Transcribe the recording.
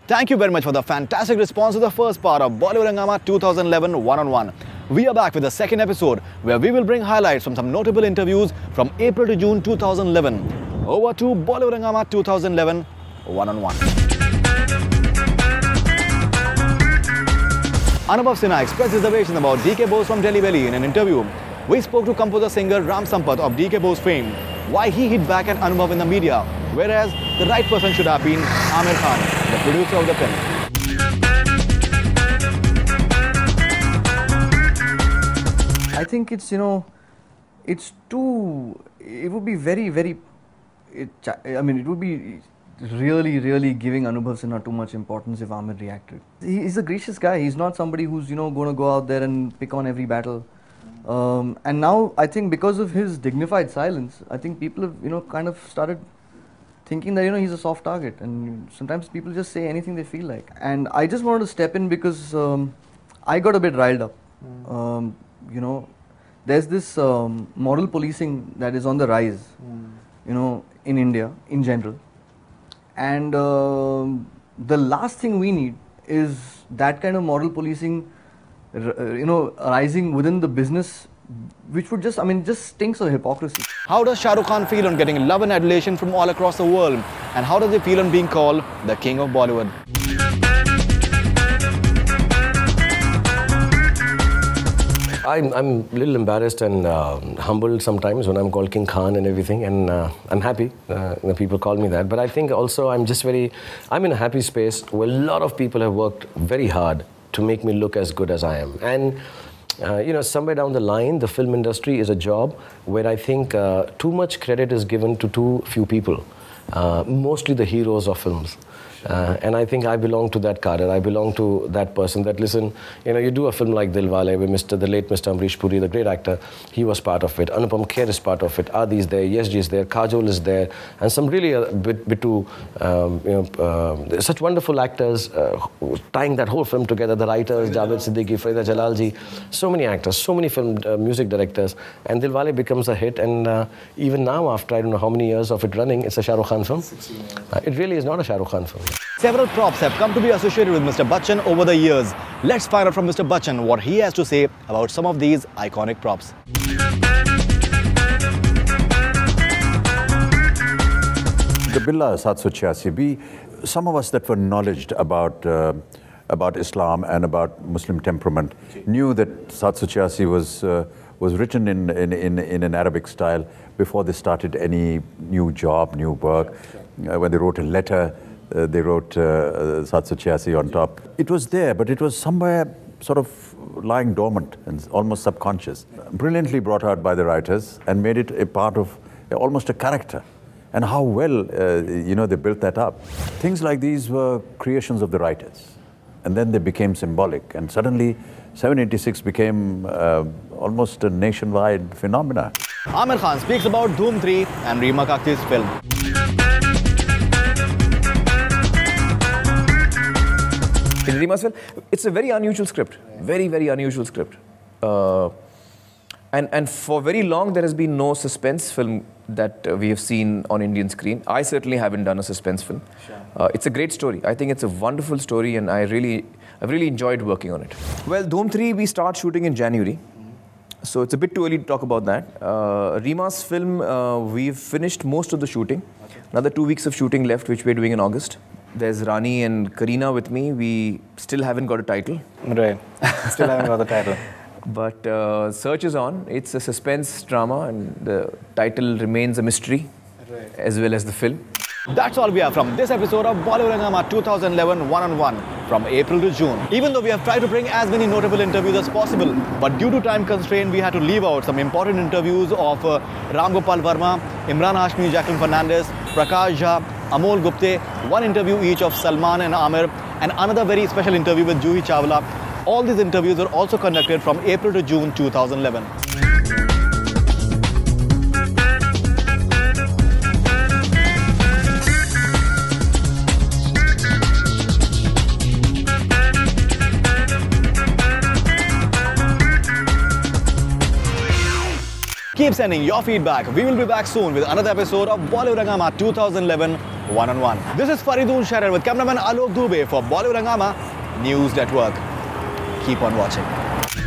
Thank you very much for the fantastic response to the first part of Bollywood Hungama 2011 One-on-One. We are back with the second episode where we will bring highlights from some notable interviews from April to June 2011. Over to Bollywood Hungama 2011 One-on-One. Anubhav Sinha expressed reservations about DK Bose from Delhi Belly in an interview. We spoke to composer-singer Ram Sampath of DK Bose fame, why he hit back at Anubhav in the media, whereas the right person should have been Aamir Khan, the producer of the film. I think it's, it's too, it would be it would be really giving Anubhav Sinha too much importance if Aamir reacted. He's a gracious guy. He's not somebody who's, going to go out there and pick on every battle. And now I think because of his dignified silence, I think people have, kind of started thinking that, he's a soft target. And sometimes people just say anything they feel like. And I just wanted to step in because I got a bit riled up. There's this moral policing that is on the rise, in India in general. And the last thing we need is that kind of moral policing, rising within the business, which would just stinks of hypocrisy. How does Shah Rukh Khan feel on getting love and adulation from all across the world? And how does he feel on being called the King of Bollywood? I'm a little embarrassed and humbled sometimes when I'm called King Khan and everything, and I'm happy when people call me that. But I think also I'm in a happy space where a lot of people have worked very hard to make me look as good as I am. And somewhere down the line, the film industry is a job where I think too much credit is given to too few people, mostly the heroes of films. And I think I belong to that cadre. I belong to that person that, listen, you do a film like Dilwale with the late Mr. Amrish Puri, the great actor, he was part of it. Anupam Kher is part of it. Adi is there, Yashji is there, Kajol is there, and some really such wonderful actors tying that whole film together. The writers, Javed Siddiqui, Farida Jalalji, so many actors, so many film music directors, and Dilwale becomes a hit. And even now, after I don't know how many years of it running, it's a Shah Rukh Khan film. It really is not a Shah Rukh Khan film. Several props have come to be associated with Mr. Bachchan over the years. Let's find out from Mr. Bachchan what he has to say about some of these iconic props. The Billah 786, some of us that were knowledgeable about Islam and about Muslim temperament knew that 786 was written in an Arabic style before they started any new job, new work. When they wrote a letter, they wrote 786 on top. It was there, but it was somewhere sort of lying dormant and almost subconscious. Brilliantly brought out by the writers and made it a part of almost a character. And how well, they built that up. Things like these were creations of the writers. And then they became symbolic. And suddenly, 786 became almost a nationwide phenomenon. Aamir Khan speaks about Dhoom 3 and Reema Kakti's film. In Reema's film, it's a very unusual script. Very unusual script. And for very long, there has been no suspense film that we have seen on Indian screen. I certainly haven't done a suspense film. Sure. It's a great story. I think it's a wonderful story, and I've really enjoyed working on it. Well, Dhoom 3, we start shooting in January. So it's a bit too early to talk about that. Reema's film, we've finished most of the shooting. Okay. Another 2 weeks of shooting left, which we're doing in August. There's Rani and Kareena with me. We still haven't got a title. Right. Still haven't got the title. But search is on. It's a suspense drama, and the title remains a mystery, as well as the film. That's all we have from this episode of Bollywood Hungama 2011 One-on-One from April to June. Even though we have tried to bring as many notable interviews as possible, but due to time constraint, we had to leave out some important interviews of Ram Gopal Verma, Imran Hashmi, Jacqueline Fernandez, Prakash Jha, Amol Gupte, one interview each of Salman and Aamir, and another very special interview with Juhi Chawla. All these interviews were also conducted from April to June 2011. Keep sending your feedback. We will be back soon with another episode of Bollywood Hungama 2011 one-on-one. This is Faridun Sharar with cameraman Alok Dubey for Bollywood Hungama News Network. Keep on watching.